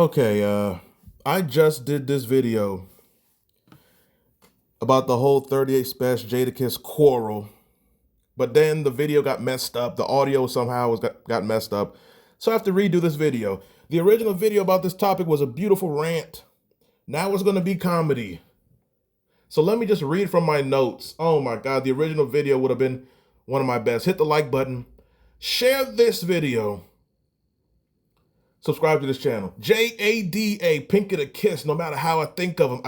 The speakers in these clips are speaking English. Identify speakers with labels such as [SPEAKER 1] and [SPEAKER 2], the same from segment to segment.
[SPEAKER 1] Okay, I just did this video about the whole 38 Spesh Jadakiss quarrel, but then the video got messed up. The audio somehow got messed up. So I have to redo this video. The original video about this topic was a beautiful rant. Now it's gonna be comedy. So let me just read from my notes. Oh my God, the original video would have been one of my best. Hit the like button, share this video, subscribe to this channel. Jada, pink it a kiss. No matter how I think of him,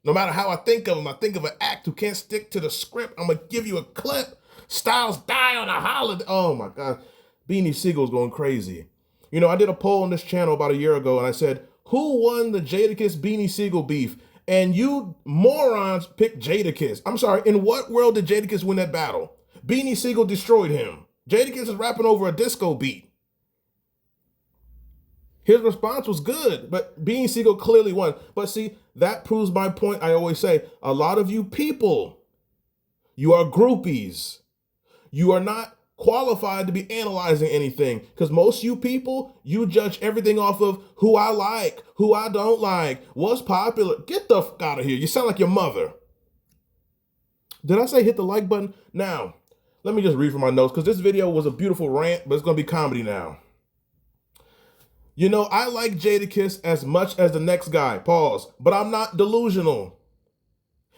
[SPEAKER 1] no matter how I think of him, I think of an act who can't stick to the script. I'm gonna give you a clip. Styles die on a holiday. Oh my God, Beanie Siegel's going crazy. You know, I did a poll on this channel about a year ago, and I said, who won the Jadakiss Beanie Siegel beef? And you morons picked Jadakiss. I'm sorry, in what world did Jadakiss win that battle? Beanie Siegel destroyed him. Jadakiss is rapping over a disco beat. His response was good, but Beanie Siegel clearly won. But see, that proves my point. I always say, a lot of you people, you are groupies. You are not qualified to be analyzing anything, because most of you people, you judge everything off of who I like, who I don't like, what's popular. Get the fuck out of here. You sound like your mother. Did I say hit the like button? Now, let me just read from my notes, because this video was a beautiful rant, but it's going to be comedy now. You know, I like Jadakiss as much as the next guy, pause, but I'm not delusional.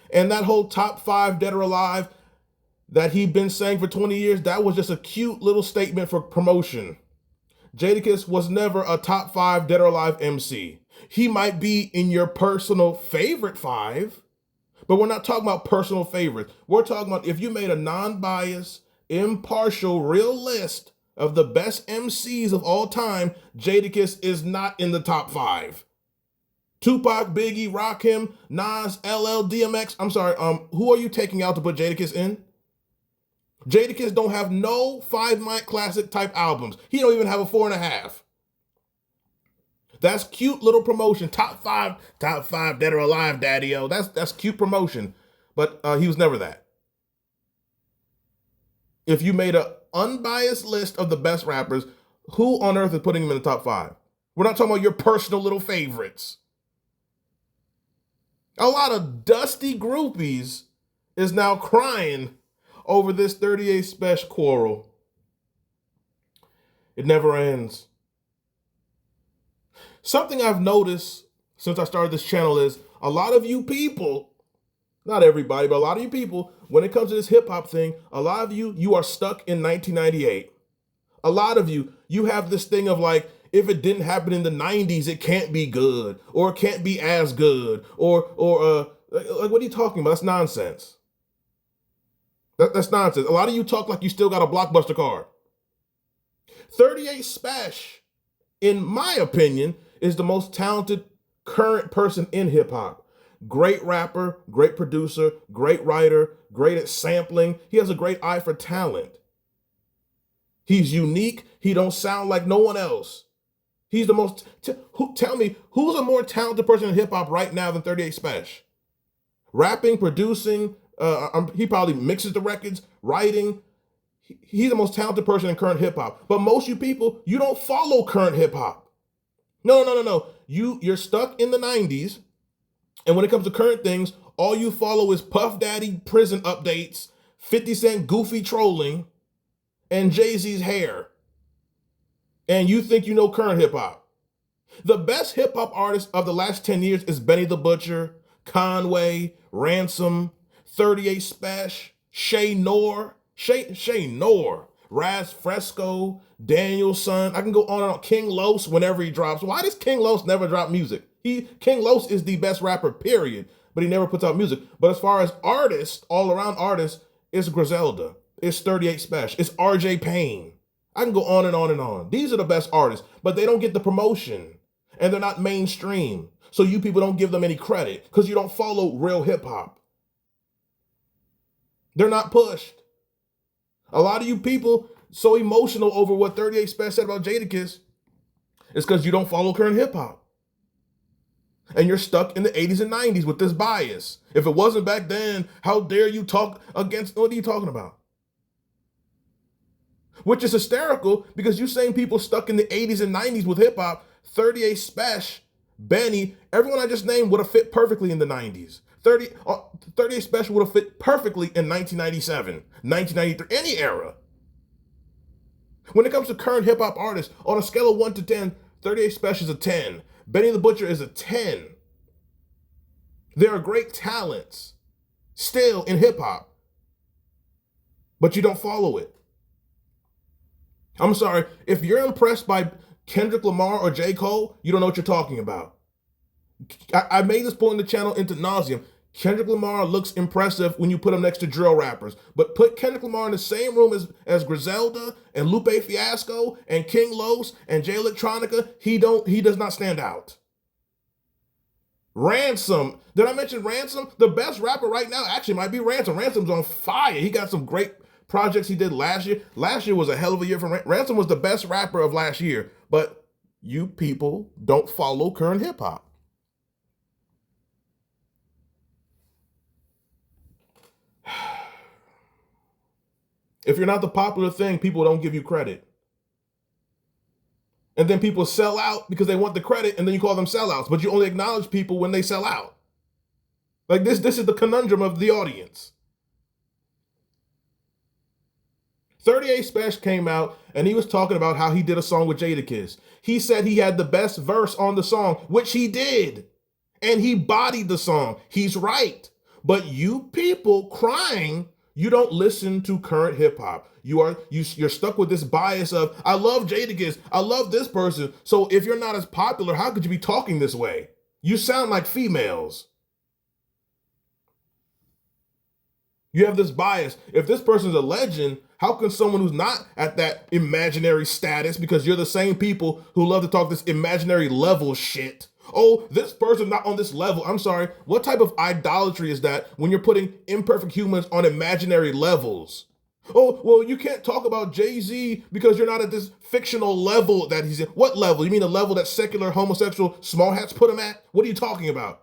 [SPEAKER 1] And that whole top 5 dead or alive that he'd been saying for 20 years, that was just a cute little statement for promotion. Jadakiss was never a top 5 dead or alive MC. He might be in your personal favorite 5, but we're not talking about personal favorites. We're talking about if you made a non-biased, impartial, real list of the best MCs of all time, Jadakiss is not in the top 5. Tupac, Biggie, Rakim, Nas, LL, DMX. I'm sorry, who are you taking out to put Jadakiss in? Jadakiss don't have no 5-mic classic type albums. He don't even have a 4.5. That's cute little promotion. Top five dead or alive, daddy-o. That's cute promotion. But he was never that. If you made an unbiased list of the best rappers, who on earth is putting him in the top 5? We're not talking about your personal little favorites. A lot of dusty groupies is now crying over this 38 Spesh quarrel. It never ends. Something I've noticed since I started this channel is a lot of you people, not everybody, but a lot of you people, when it comes to this hip hop thing, a lot of you are stuck in 1998. A lot of you have this thing of like, if it didn't happen in the 90s, it can't be good, or it can't be as good, or like, what are you talking about? That's nonsense. That's nonsense. A lot of you talk like you still got a Blockbuster card. 38 Spesh, in my opinion, is the most talented current person in hip hop. Great rapper, great producer, great writer, great at sampling. He has a great eye for talent. He's unique. He don't sound like no one else. He's the most, tell me, who's a more talented person in hip hop right now than 38 Spesh? Rapping, producing, he probably mixes the records, writing. He's the most talented person in current hip hop. But most of you people, you don't follow current hip hop. No. You're stuck in the 90s. And when it comes to current things, all you follow is Puff Daddy prison updates, 50 Cent goofy trolling, and Jay-Z's hair. And you think you know current hip hop. The best hip hop artist of the last 10 years is Benny the Butcher, Conway, Ransom, 38 Spesh, Shay Noor, Raz Fresco, Daniel Son. I can go on and on. King Los whenever he drops. Why does King Los never drop music? King Los is the best rapper, period, but he never puts out music. But as far as artists, all around artists, it's Griselda, it's 38 Spesh, it's RJ Payne. I can go on and on and on. These are the best artists, but they don't get the promotion and they're not mainstream. So you people don't give them any credit because you don't follow real hip hop. They're not pushed. A lot of you people so emotional over what 38 Spesh said about Jadakiss is because you don't follow current hip hop. And you're stuck in the 80s and 90s with this bias. If it wasn't back then, how dare you talk against, what are you talking about? Which is hysterical because you same people stuck in the 80s and 90s with hip hop 38 Spesh, Benny, everyone I just named would have fit perfectly in the 90s. 38 Spesh would have fit perfectly in 1997, 1993, any era. When it comes to current hip hop artists, on a scale of 1 to 10, 38 Spesh is a 10. Benny the Butcher is a 10. There are great talents still in hip hop, but you don't follow it. I'm sorry, if you're impressed by Kendrick Lamar or J. Cole, you don't know what you're talking about. I made this point in the channel into nauseum. Kendrick Lamar looks impressive when you put him next to drill rappers, but put Kendrick Lamar in the same room as Griselda and Lupe Fiasco and King Los and Jay Electronica, he does not stand out. Ransom, did I mention Ransom? The best rapper right now actually might be Ransom. Ransom's on fire. He got some great projects he did last year. Last year was a hell of a year for Ransom. Was the best rapper of last year, but you people don't follow current hip hop. If you're not the popular thing, people don't give you credit. And then people sell out because they want the credit, and then you call them sellouts, but you only acknowledge people when they sell out. Like this is the conundrum of the audience. 38 Spesh came out and he was talking about how he did a song with Jadakiss. He said he had the best verse on the song, which he did. And he bodied the song. He's right. But you people crying, you don't listen to current hip hop. You're stuck with this bias of, I love Jadakiss, I love this person. So if you're not as popular, how could you be talking this way? You sound like females. You have this bias. If this person's a legend, how can someone who's not at that imaginary status, because you're the same people who love to talk this imaginary level shit. Oh, this person not on this level. I'm sorry. What type of idolatry is that when you're putting imperfect humans on imaginary levels? Oh, well, you can't talk about Jay-Z because you're not at this fictional level that he's in. What level? You mean the level that secular homosexual small hats put him at? What are you talking about?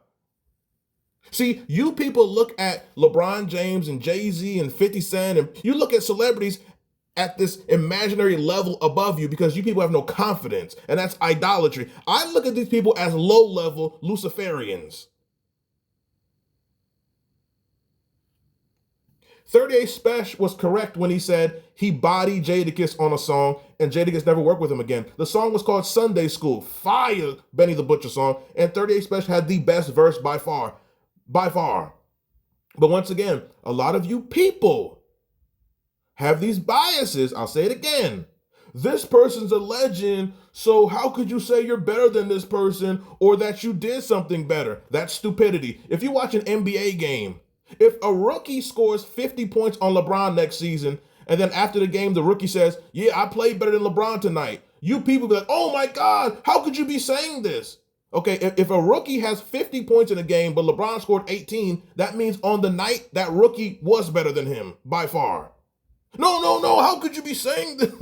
[SPEAKER 1] See, you people look at LeBron James and Jay-Z and 50 Cent, and you look at celebrities at this imaginary level above you because you people have no confidence, and that's idolatry. I look at these people as low-level Luciferians. 38 Spesh was correct when he said he bodied Jadakiss on a song and Jadakiss never worked with him again. The song was called Sunday School. Fire, Benny the Butcher song. And 38 Spesh had the best verse by far. By far. But once again, a lot of you people have these biases. I'll say it again. This person's a legend, so how could you say you're better than this person or that you did something better? That's stupidity. If you watch an NBA game, if a rookie scores 50 points on LeBron next season, and then after the game, the rookie says, yeah, I played better than LeBron tonight. You people be like, oh my God, how could you be saying this? Okay, if a rookie has 50 points in a game, but LeBron scored 18, that means on the night, that rookie was better than him, by far. No, how could you be saying this?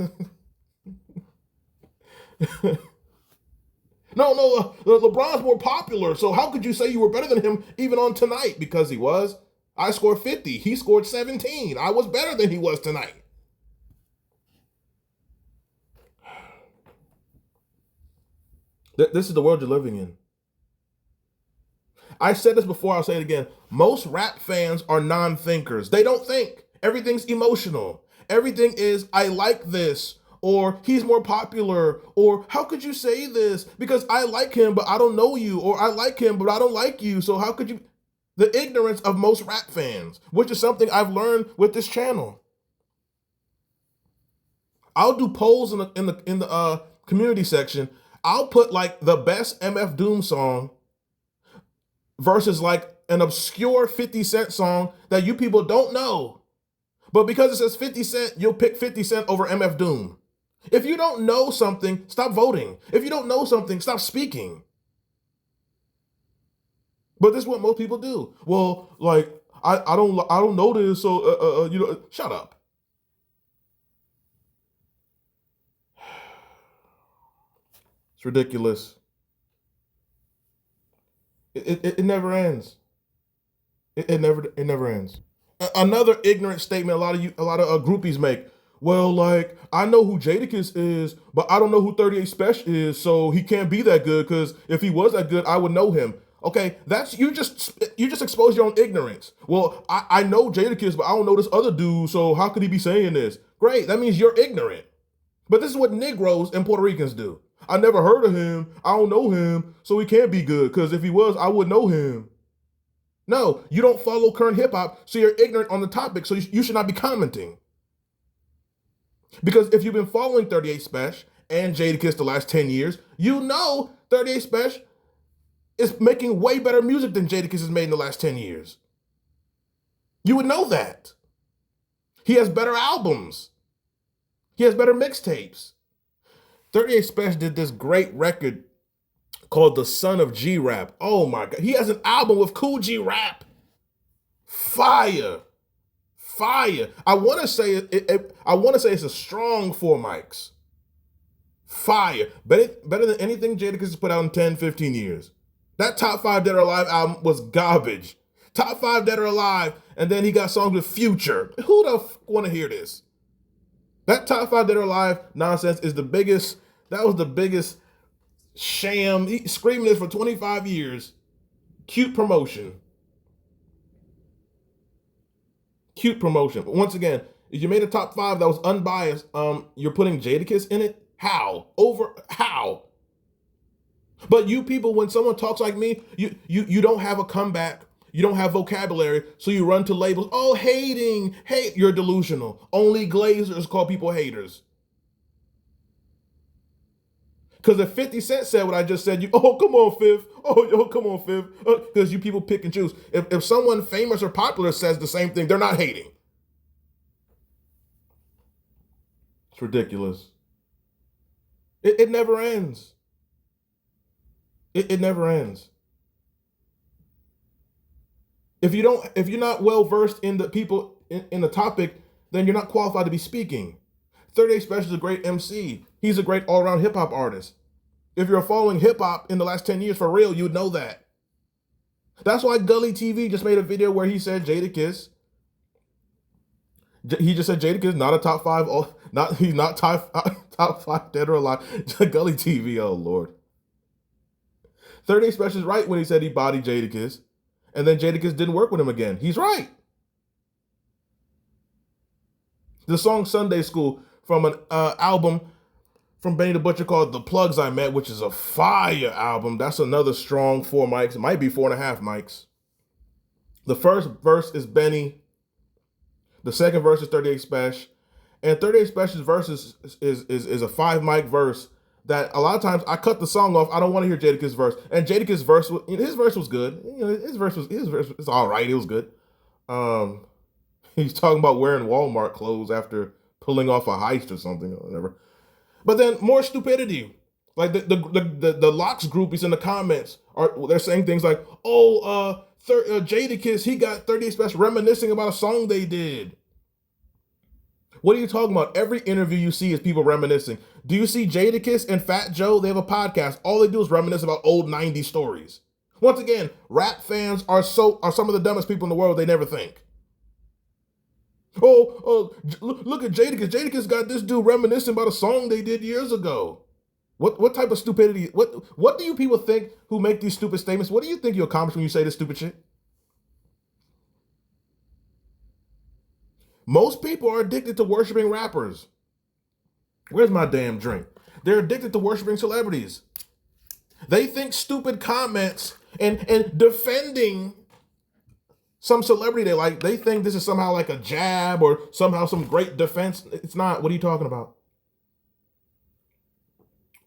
[SPEAKER 1] No, LeBron's more popular, so how could you say you were better than him even on tonight? Because he was. I scored 50, he scored 17. I was better than he was tonight. This is the world you're living in. I said this before, I'll say it again. Most rap fans are non-thinkers. They don't think. Everything's emotional. Everything is, I like this, or he's more popular, or how could you say this? Because I like him, but I don't know you, or I like him, but I don't like you, so how could you? The ignorance of most rap fans, which is something I've learned with this channel. I'll do polls in the community section. I'll put like the best MF Doom song versus like an obscure 50 Cent song that you people don't know. But because it says 50 Cent, you'll pick 50 Cent over MF Doom. If you don't know something, stop voting. If you don't know something, stop speaking. But this is what most people do. Well, like, I don't know this, so, shut up. It's ridiculous. It never ends. It never ends. Another ignorant statement a lot of groupies make. well, like, I know who Jadakiss is, but I don't know who 38 Spesh is, so he can't be that good, because if he was that good, I would know him. Okay, that's you just expose your own ignorance. Well, I know Jadakiss, but I don't know this other dude, so how could he be saying this? Great, that means you're ignorant. But this is what Negroes and Puerto Ricans do. I never heard of him, I don't know him, so he can't be good, because if he was, I would know him. No, you don't follow current hip hop, so you're ignorant on the topic, so you should not be commenting. Because if you've been following 38 Spesh and Jadakiss the last 10 years, you know 38 Spesh is making way better music than Jadakiss has made in the last 10 years. You would know that. He has better albums. He has better mixtapes. 38 Spesh did this great record called The Son of G-Rap. Oh my God. He has an album with Cool G-Rap. Fire. Fire. I want to say it's a strong 4 mics. Fire. Better than anything Jadakiss has put out in 10, 15 years. That Top 5 Dead or Alive album was garbage. Top 5 Dead or Alive, and then he got songs with Future. Who the want to hear this? That Top 5 Dead or Alive nonsense is the biggest, that was the biggest sham. He screaming this for 25 years. Cute promotion. Cute promotion. But once again, if you made a top 5 that was unbiased, you're putting Jadakiss in it? How? Over how? But you people, when someone talks like me, you don't have a comeback. You don't have vocabulary, so you run to labels. Oh, hating, hate. You're delusional. Only Glazers call people haters. Because if 50 Cent said what I just said, oh, come on, Fifth. Oh, yo, come on, Fifth. Because you people pick and choose. If someone famous or popular says the same thing, they're not hating. It's ridiculous. It never ends. It never ends. If you're not well versed in the people in the topic, then you're not qualified to be speaking. 38 Spesh is a great MC. He's a great all-around hip-hop artist. If you're following hip-hop in the last 10 years for real, you would know that. That's why Gully TV just made a video where he said Jadakiss. He just said Jadakiss not a top 5. He's not top 5 Dead or Alive. Gully TV, oh Lord. 38 Spesh is right when he said he bodied Jadakiss. And then Jadakiss didn't work with him again. He's right. The song Sunday School from an album from Benny the Butcher called The Plugs I Met, which is a fire album. That's another strong 4 mics. It might be 4.5 mics. The first verse is Benny. The second verse is 38 Spesh. And 38 Spesh's verse is a 5 mic verse that a lot of times I cut the song off. I don't want to hear Jadakiss' verse. And Jadakiss' verse, his verse was good. His verse was all right. It was good. He's talking about wearing Walmart clothes after pulling off a heist or something or whatever. But then more stupidity. Like the Locks groupies in the comments they're saying things like, Jadakiss, he got 38 Spesh reminiscing about a song they did. What are you talking about? Every interview you see is people reminiscing. Do you see Jadakiss and Fat Joe? They have a podcast. All they do is reminisce about old 90s stories. Once again, rap fans are some of the dumbest people in the world. They never think. Look at Jadakiss. Jadakiss got this dude reminiscing about a song they did years ago. What type of stupidity? What do you people think who make these stupid statements? What do you think you accomplish when you say this stupid shit? Most people are addicted to worshiping rappers. Where's my damn drink? They're addicted to worshiping celebrities. They think stupid comments and defending some celebrity they like, they think this is somehow like a jab or somehow some great defense. It's not. What are you talking about?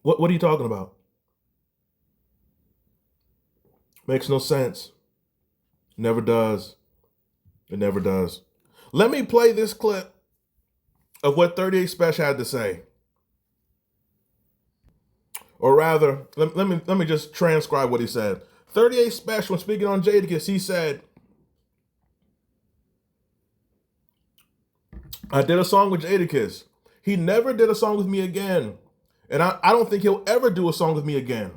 [SPEAKER 1] What are you talking about? Makes no sense. Never does. It never does. Let me play this clip of what 38 Spesh had to say. Or rather, let me just transcribe what he said. 38 Spesh, when speaking on Jadakiss, he said, I did a song with Jadakiss. He never did a song with me again. And I don't think he'll ever do a song with me again.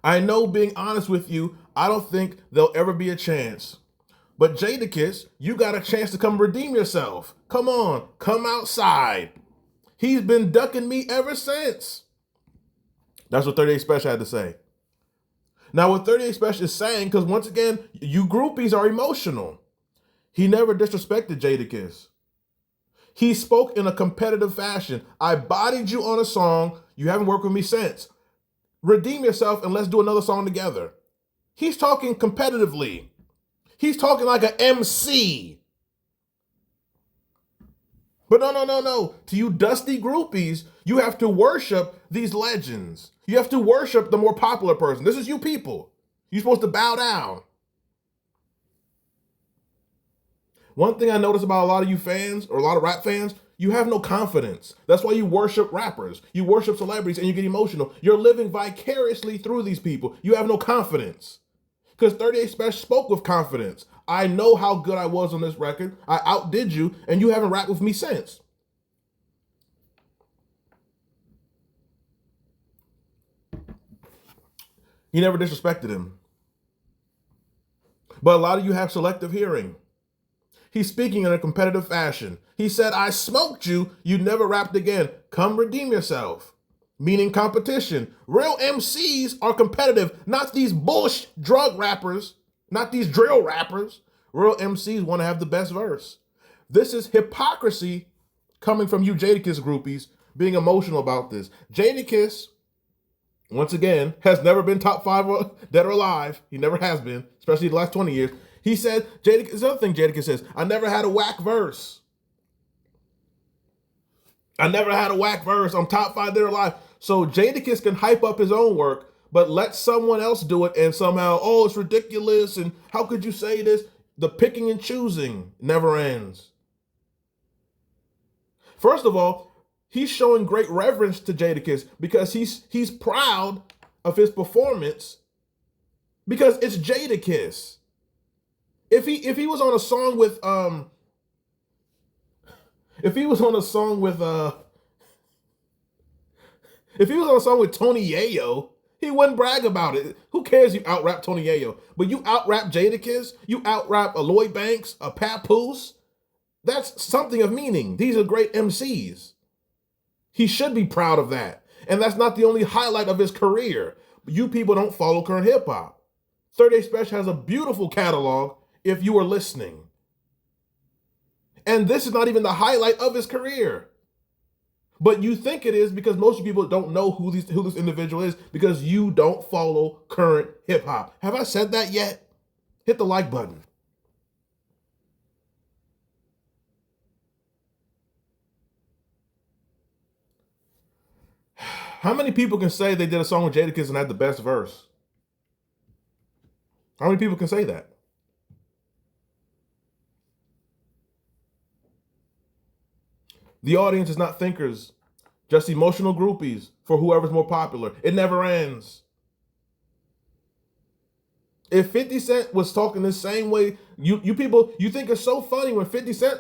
[SPEAKER 1] I know, being honest with you, I don't think there'll ever be a chance. But Jadakiss, you got a chance to come redeem yourself. Come on, come outside. He's been ducking me ever since. That's what 38 Spesh had to say. Now, what 38 Spesh is saying, because once again, you groupies are emotional. He never disrespected Jadakiss. He spoke in a competitive fashion. I bodied you on a song. You haven't worked with me since. Redeem yourself and let's do another song together. He's talking competitively. He's talking like an MC. But no. To you dusty groupies, you have to worship these legends. You have to worship the more popular person. This is you people. You're supposed to bow down. One thing I notice about a lot of you fans, or a lot of rap fans, you have no confidence. That's why you worship rappers. You worship celebrities and you get emotional. You're living vicariously through these people. You have no confidence. Because 38 Spesh spoke with confidence. I know how good I was on this record. I outdid you, and you haven't rapped with me since. He never disrespected him. But a lot of you have selective hearing. He's speaking in a competitive fashion. He said, I smoked you. You never rapped again. Come redeem yourself. Meaning competition. Real MCs are competitive, not these bullshit drug rappers, not these drill rappers. Real MCs want to have the best verse. This is hypocrisy coming from you Jadakiss groupies being emotional about this. Jadakiss, once again, has never been top 5 dead or alive. He never has been, especially the last 20 years. He said, Jadakiss, the other thing Jadakiss says, I never had a whack verse. I never had a whack verse. I'm top 5 dead or alive. So Jadakiss can hype up his own work, but let someone else do it and somehow, oh, it's ridiculous, and how could you say this? The picking and choosing never ends. First of all, he's showing great reverence to Jadakiss because he's proud of his performance because it's Jadakiss. If he was on a song with Tony Yayo, he wouldn't brag about it. Who cares you out-rap Tony Yayo? But you out-rap Jadakiss, you out-rap Lloyd Banks, a Papoose. That's something of meaning. These are great MCs. He should be proud of that. And that's not the only highlight of his career. You people don't follow current hip-hop. 38 Spesh has a beautiful catalog if you are listening. And this is not even the highlight of his career. But you think it is because most people don't know who this individual is because you don't follow current hip hop. Have I said that yet? Hit the like button. How many people can say they did a song with Jadakiss and had the best verse? How many people can say that? The audience is not thinkers, just emotional groupies for whoever's more popular. It never ends. If 50 Cent was talking the same way, you people, you think it's so funny when 50 Cent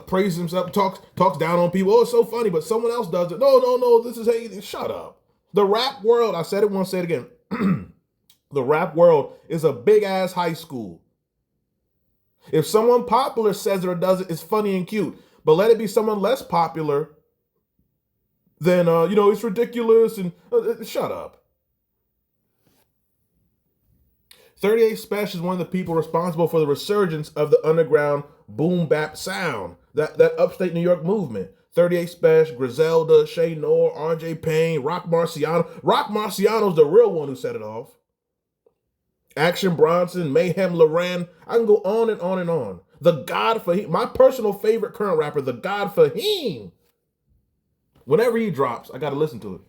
[SPEAKER 1] praises himself, talks down on people. Oh, it's so funny, but someone else does it. No, this is hating. Shut up. The rap world, I said it once, say it again. The rap world is a big-ass high school. If someone popular says it or does it, it's funny and cute. But let it be someone less popular, then, it's ridiculous and shut up. 38 Spesh is one of the people responsible for the resurgence of the underground boom bap sound, that upstate New York movement. 38 Spesh, Griselda, Shay Noor, RJ Payne, Rock Marciano. Rock Marciano's the real one who set it off. Action Bronson, Mayhem Loren. I can go on and on and on. The God Fahim, my personal favorite current rapper, the God Fahim. Whenever he drops, I got to listen to it.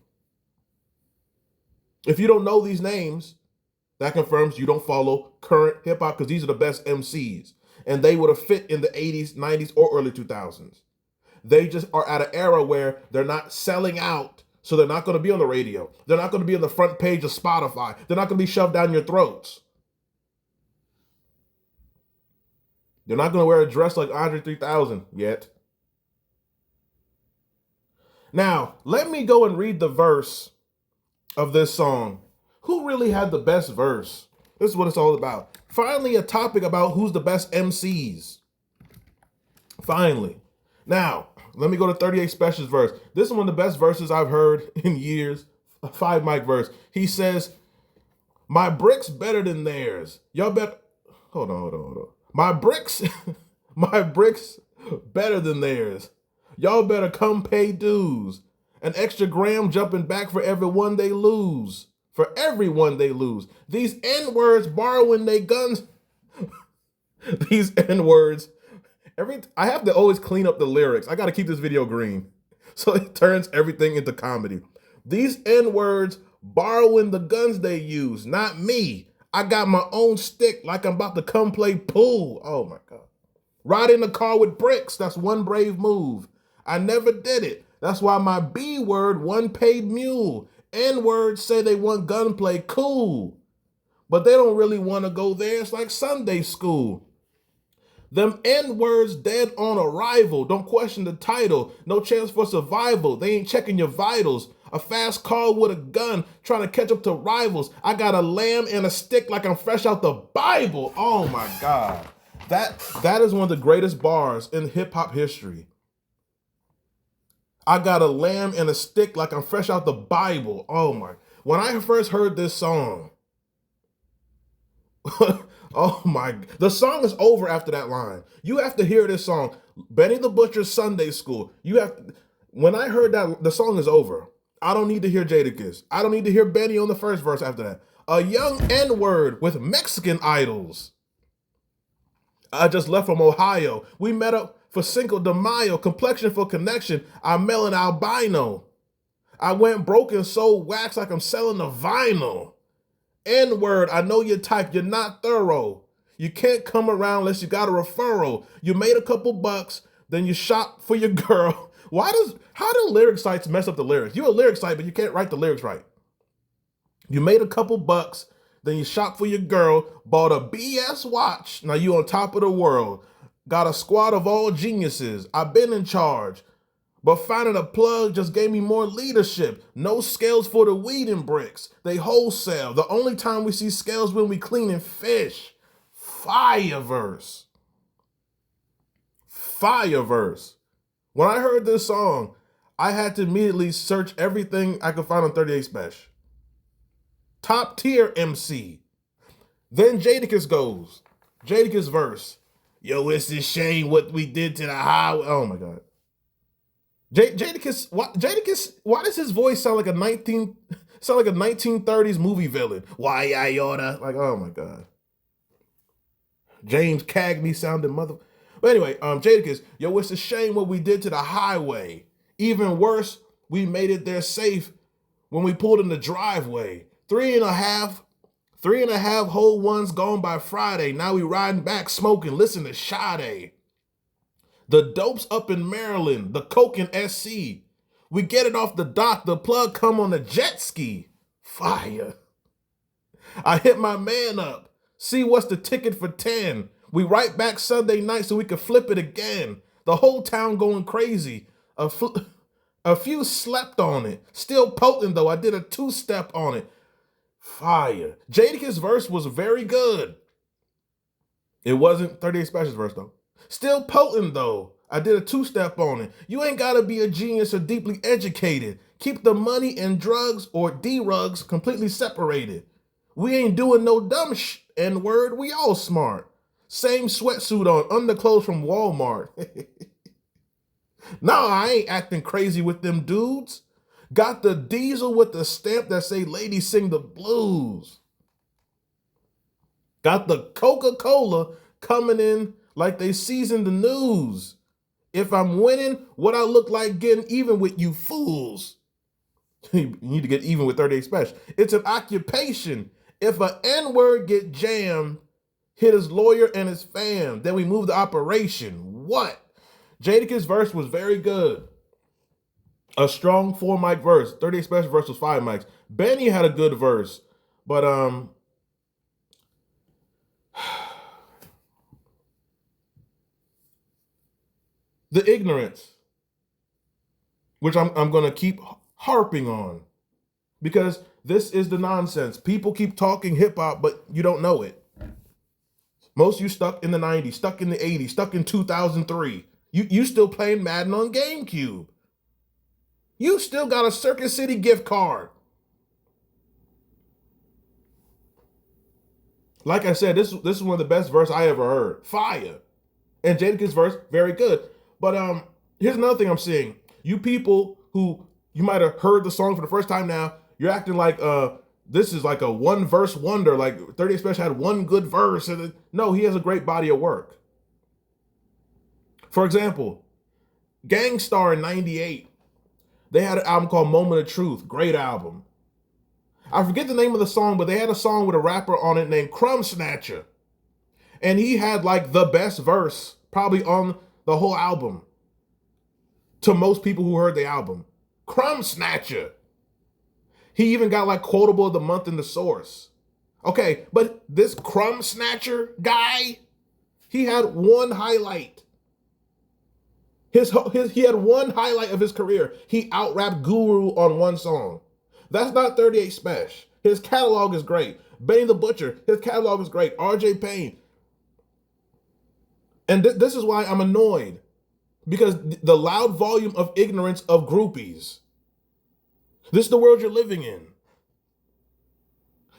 [SPEAKER 1] If you don't know these names, that confirms you don't follow current hip hop because these are the best MCs. And they would have fit in the 80s, 90s, or early 2000s. They just are at an era where they're not selling out, so they're not going to be on the radio. They're not going to be on the front page of Spotify. They're not going to be shoved down your throats. They're not going to wear a dress like Andre 3000 yet. Now, let me go and read the verse of this song. Who really had the best verse? This is what it's all about. Finally, a topic about who's the best MCs. Finally. Now, let me go to 38 Spesh's verse. This is one of the best verses I've heard in years. A 5 mic verse. He says, my bricks better than theirs. Y'all better, hold on. My bricks, my bricks better than theirs. Y'all better come pay dues. An extra gram jumping back for everyone they lose. For everyone they lose. These N-words borrowing they guns. These N-words. I have to always clean up the lyrics. I got to keep this video green. So it turns everything into comedy. These N-words borrowing the guns they use, not me. I got my own stick like I'm about to come play pool. Oh my God. Ride in the car with bricks. That's one brave move. I never did it. That's why my B word, one paid mule. N-words say they want gunplay, cool. But they don't really want to go there. It's like Sunday school. Them N-words dead on arrival. Don't question the title. No chance for survival. They ain't checking your vitals. A fast car with a gun trying to catch up to rivals. I got a lamb and a stick like I'm fresh out the Bible. Oh my God. That is one of the greatest bars in hip hop history. I got a lamb and a stick like I'm fresh out the Bible. Oh my. When I first heard this song, oh my, the song is over after that line. You have to hear this song. Benny the Butcher's Sunday School. When I heard that, the song is over. I don't need to hear Jadakiss. I don't need to hear Benny on the first verse after that. A young N-word with Mexican idols. I just left from Ohio. We met up for Cinco de Mayo. Complexion for connection. I'm melon albino. I went broke and sold wax like I'm selling the vinyl. N-word, I know your type. You're not thorough. You can't come around unless you got a referral. You made a couple bucks, then you shop for your girl. How do lyric sites mess up the lyrics? You're a lyric site, but you can't write the lyrics right. You made a couple bucks, then you shop for your girl, bought a BS watch. Now you on top of the world. Got a squad of all geniuses. I've been in charge. But finding a plug just gave me more leadership. No scales for the weed and bricks. They wholesale. The only time we see scales when we cleaning fish. Fire verse. Fire verse. When I heard this song, I had to immediately search everything I could find on 38 Spesh. Top tier MC. Then Jadakiss goes. Jadakiss verse. Yo, it's a shame what we did to the highway. Oh my God. Jadakiss, why does his voice sound like a 1930s movie villain? Why I oughta? Like, oh my God. James Cagney sounding mother. But anyway, Jadakiss, yo, it's a shame what we did to the highway. Even worse, we made it there safe when we pulled in the driveway. 3.5 whole ones gone by Friday. Now we riding back smoking, listen to Sade. The dope's up in Maryland, the coke in SC. We get it off the dock, the plug come on the jet ski. Fire. I hit my man up. See what's the ticket for 10. We right back Sunday night so we can flip it again. The whole town going crazy. A few slept on it. Still potent though, I did a 2-step on it. Fire. Jadakiss' verse was very good. It wasn't 38 Spesh's verse though. Still potent though. I did a 2-step on it. You ain't gotta be a genius or deeply educated. Keep the money and drugs or D-rugs completely separated. We ain't doing no dumb N-word, we all smart. Same sweatsuit on, underclothes from Walmart. No, I ain't acting crazy with them dudes. Got the diesel with the stamp that say ladies sing the blues. Got the Coca-Cola coming in like they seasoned the news. If I'm winning, what I look like getting even with you fools. You need to get even with 38 Spesh. It's an occupation. If an N-word get jammed, hit his lawyer and his fam, then we move the operation. What? Jadakiss' verse was very good. A strong 4-mic verse. 38 Spesh verse was 5 mics. Benny had a good verse, but the ignorance, which I'm gonna keep harping on. because this is the nonsense. People keep talking hip hop, but you don't know it. Most of you stuck in the 90s, stuck in the 80s, stuck in 2003. You still playing Madden on GameCube. You still got a Circuit City gift card. Like I said, this is one of the best verses I ever heard. Fire. And Jadakiss verse, very good. But here's another thing I'm seeing. You people who you might have heard the song for the first time now, you're acting like this is like a one verse wonder. Like 38 Spesh had one good verse. And no, he has a great body of work. For example, Gangstar in 98, they had an album called Moment of Truth. Great album. I forget the name of the song, but they had a song with a rapper on it named Crumb Snatcher. And he had like the best verse probably on the whole album to most people who heard the album. Crumb Snatcher. He even got like quotable of the month in the source. Okay, but this Crumb Snatcher guy, he had one highlight. He had one highlight of his career. He out-rapped Guru on one song. That's not 38 Spesh. His catalog is great. Benny the Butcher, his catalog is great. RJ Payne. And this is why I'm annoyed. Because the loud volume of ignorance of groupies. This is the world you're living in.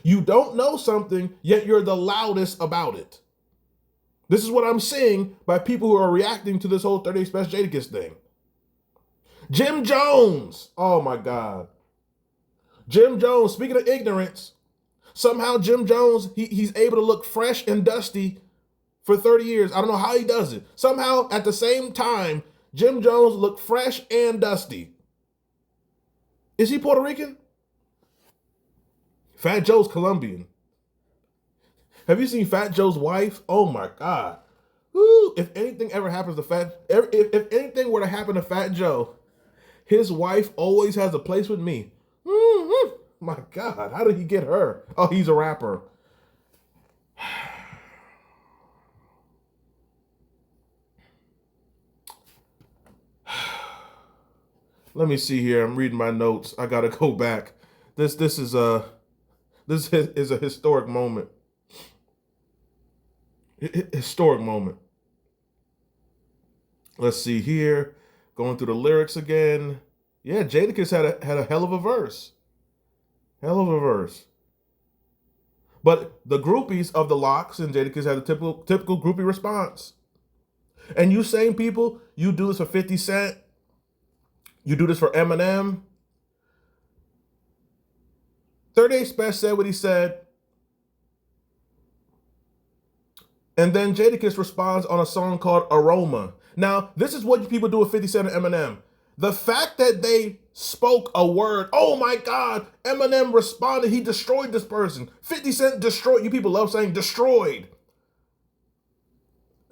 [SPEAKER 1] You don't know something, yet you're the loudest about it. This is what I'm seeing by people who are reacting to this whole 38 Spesh Jadakiss thing. Jim Jones. Oh my God. Jim Jones, speaking of ignorance, somehow Jim Jones, he's able to look fresh and dusty for 30 years. I don't know how he does it. Somehow, at the same time, Jim Jones looked fresh and dusty. Is he Puerto Rican? Fat Joe's Colombian. Have you seen Fat Joe's wife? Oh my God. Woo, if anything ever happens to if anything were to happen to Fat Joe, his wife always has a place with me. My God, how did he get her? Oh, he's a rapper. Let me see here. I'm reading my notes. I gotta go back. This is a historic moment. Historic moment. Let's see here. Going through the lyrics again. Yeah, Jadakiss had a hell of a verse. Hell of a verse. But the groupies of the Locks and Jadakiss had a typical groupie response. And you same people, you do this for 50 Cent. You do this for Eminem. 38 Spesh said what he said. And then Jadakiss responds on a song called Aroma. Now, this is what you people do with 50 Cent and Eminem. The fact that they spoke a word, oh my God, Eminem responded, he destroyed this person. 50 Cent destroyed, you people love saying destroyed.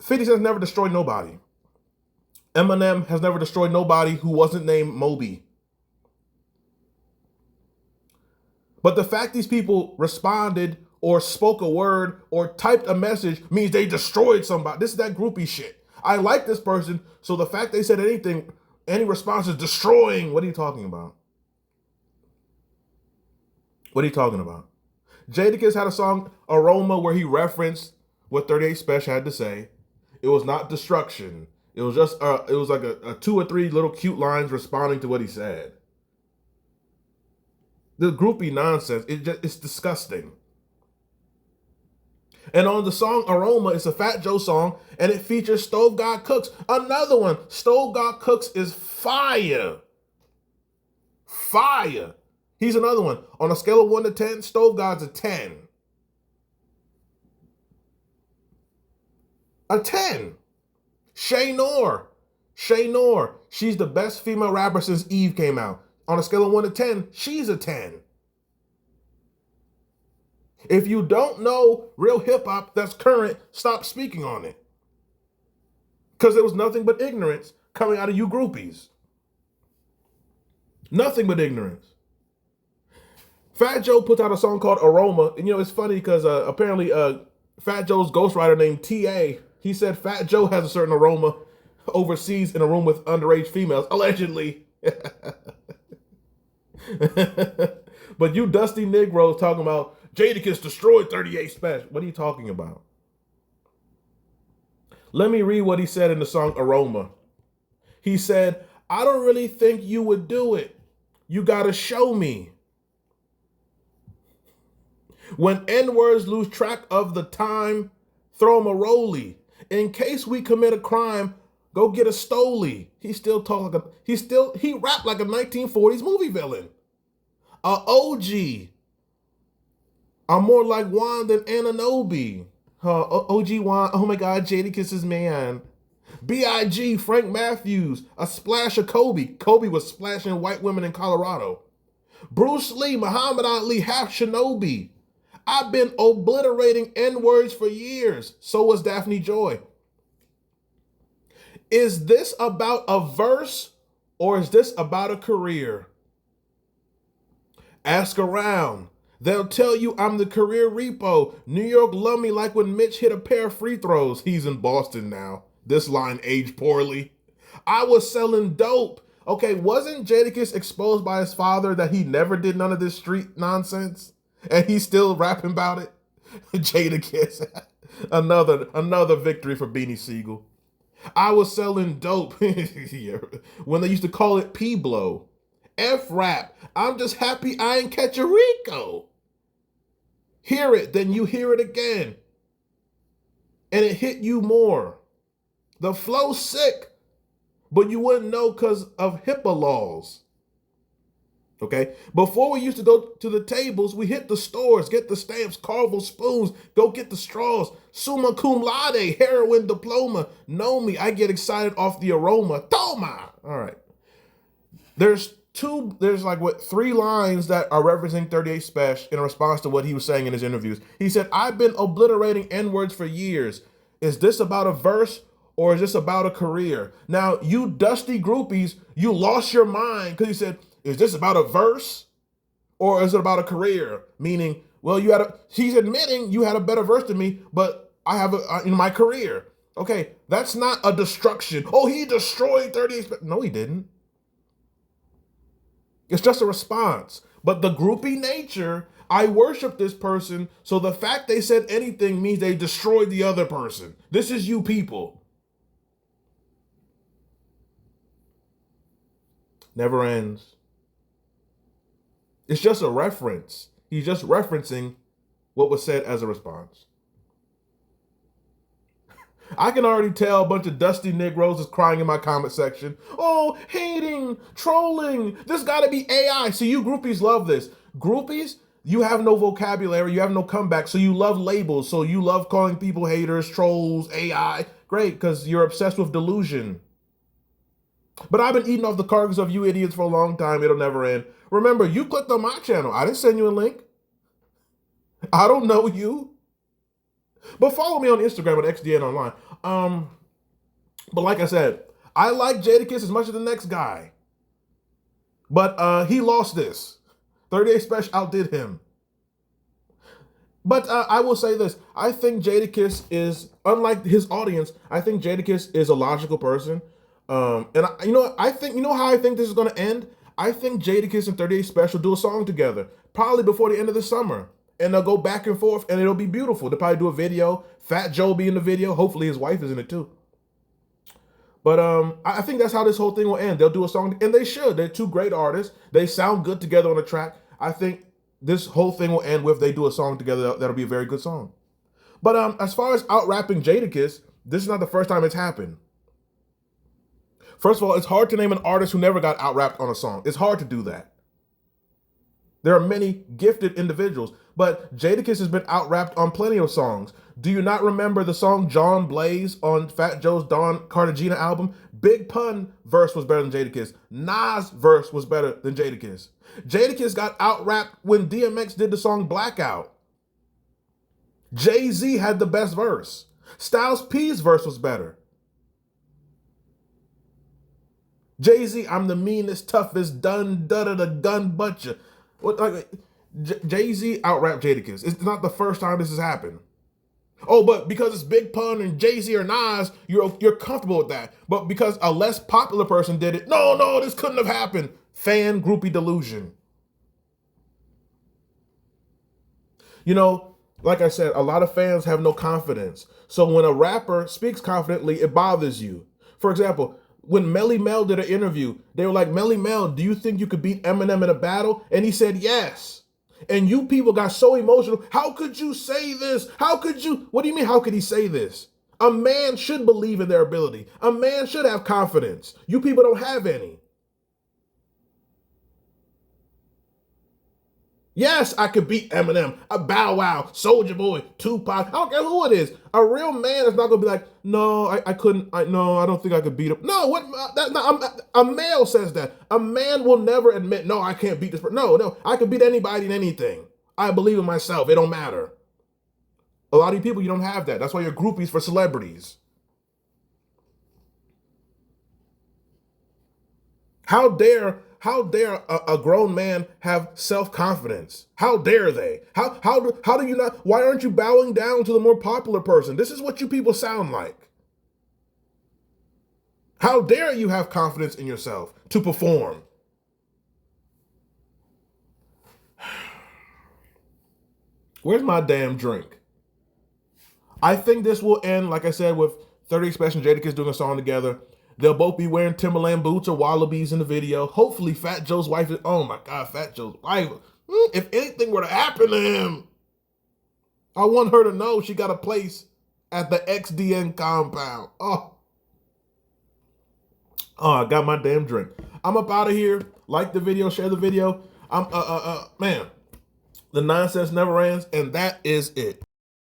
[SPEAKER 1] 50 Cent's never destroyed nobody. Eminem has never destroyed nobody who wasn't named Moby. But the fact these people responded or spoke a word or typed a message means they destroyed somebody. This is that groupie shit. I like this person, so the fact they said anything, any response is destroying. What are you talking about? What are you talking about? Jadakiss had a song, Aroma, where he referenced what 38 Spesh had to say. It was not destruction. It was just, it was like a 2 or 3 little cute lines responding to what he said. The groupie nonsense, it's disgusting. And on the song Aroma, it's a Fat Joe song, and it features Stove God Cooks. Another one, Stove God Cooks is fire. Fire. He's another one. On a scale of 1 to 10, Stove God's a 10. A 10. Shay Noor, she's the best female rapper since Eve came out. On a scale of 1 to 10, she's a 10. If you don't know real hip hop that's current, stop speaking on it. Because there was nothing but ignorance coming out of you groupies. Nothing but ignorance. Fat Joe put out a song called Aroma. And you know, it's funny because apparently Fat Joe's ghostwriter named T.A., he said Fat Joe has a certain aroma overseas in a room with underage females, allegedly. But you dusty Negroes talking about Jadakiss destroyed 38 Spesh. What are you talking about? Let me read what he said in the song Aroma. He said, I don't really think you would do it. You gotta show me. When N-words lose track of the time, throw him a rollie. In case we commit a crime, go get a stolie. He rapped like a 1940s movie villain. A OG. I'm more like Juan than Ananobi. OG Juan, oh my God, Jadakiss's man. B.I.G., Frank Matthews, a splash of Kobe. Kobe was splashing white women in Colorado. Bruce Lee, Muhammad Ali, half Shinobi. I've been obliterating N-words for years. So was Daphne Joy. Is this about a verse or is this about a career? Ask around. They'll tell you I'm the career repo. New York love me like when Mitch hit a pair of free throws. He's in Boston now. This line aged poorly. I was selling dope. Okay, wasn't Jadakiss exposed by his father that he never did none of this street nonsense? And he's still rapping about it? Jadakiss. another victory for Beanie Siegel. I was selling dope when they used to call it P-blow. F-rap. I'm just happy I ain't catch a Rico. Hear it, then you hear it again. And it hit you more. The flow's sick, but you wouldn't know because of HIPAA laws. Okay? Before we used to go to the tables, we hit the stores, get the stamps, Carvel spoons, go get the straws, summa cum laude, heroin diploma. Know me, I get excited off the aroma. Toma! All right. There's three lines that are referencing 38 Spesh in response to what he was saying in his interviews. He said, I've been obliterating N-words for years. Is this about a verse or is this about a career? Now, you dusty groupies, you lost your mind because he said, is this about a verse or is it about a career? Meaning, well, he's admitting you had a better verse than me, but I have in my career. Okay, that's not a destruction. Oh, he destroyed 38 Spesh. No, he didn't. It's just a response. But the groupie nature, I worship this person, so the fact they said anything means they destroyed the other person. This is you people. Never ends. It's just a reference. He's just referencing what was said as a response. I can already tell a bunch of dusty Negroes is crying in my comment section. Oh, hating, trolling, this gotta be AI. So you groupies love this. Groupies, you have no vocabulary, you have no comeback, so you love labels. So you love calling people haters, trolls, AI. Great, because you're obsessed with delusion. But I've been eating off the carcass of you idiots for a long time. It'll never end. Remember, you clicked on my channel. I didn't send you a link. I don't know you. But follow me on Instagram at XDN Online. But like I said, I like Jadakiss as much as the next guy. But he lost this. 38 Spesh outdid him. But I will say this. I think Jadakiss is, unlike his audience, I think Jadakiss is a logical person. You know how I think this is going to end? I think Jadakiss and 38 Spesh will do a song together, probably before the end of the summer. And they'll go back and forth, and it'll be beautiful. They'll probably do a video. Fat Joe will be in the video. Hopefully his wife is in it too. But I think that's how this whole thing will end. They'll do a song, and they should. They're two great artists. They sound good together on a track. I think this whole thing will end with they do a song together. That'll be a very good song. But as far as out-rapping Jadakiss, this is not the first time it's happened. First of all, it's hard to name an artist who never got out-rapped on a song. It's hard to do that. There are many gifted individuals, but Jadakiss has been out-rapped on plenty of songs. Do you not remember the song John Blaze on Fat Joe's Don Cartagena album? Big Pun verse was better than Jadakiss. Nas verse was better than Jadakiss. Jadakiss got out-rapped when DMX did the song Blackout. Jay-Z had the best verse. Styles P's verse was better. Jay-Z, I'm the meanest, toughest, gun butcher. Jay-Z out-rapped Jadakiss. It's not the first time this has happened. Oh, but because it's Big Pun and Jay-Z or Nas, you're comfortable with that. But because a less popular person did it, no, this couldn't have happened. Fan groupie delusion. You know, like I said, a lot of fans have no confidence. So when a rapper speaks confidently, it bothers you. For example, when Melly Mel did an interview, they were like, Melly Mel, do you think you could beat Eminem in a battle? And he said, yes. And you people got so emotional. How could you say this? How could you? What do you mean, how could he say this? A man should believe in their ability. A man should have confidence. You people don't have any. Yes, I could beat Eminem, a Bow Wow, Soldier Boy, Tupac. I don't care who it is. A real man is not going to be like, no, I couldn't. No, I don't think I could beat him. No, what? A male says that. A man will never admit, no, I can't beat this person. No, I can beat anybody in anything. I believe in myself. It don't matter. A lot of you people, you don't have that. That's why you're groupies for celebrities. How dare a grown man have self-confidence? How dare they? How do you not? Why aren't you bowing down to the more popular person? This is what you people sound like. How dare you have confidence in yourself to perform? Where's my damn drink? I think this will end, like I said, with 30 Spesh and Jadakiss doing a song together. They'll both be wearing Timberland boots or Wallabies in the video. Hopefully Fat Joe's wife is, oh my God, Fat Joe's wife. If anything were to happen to him, I want her to know she got a place at the XDN compound. Oh, I got my damn drink. I'm up out of here. Like the video, share the video. Man, the nonsense never ends, and that is it.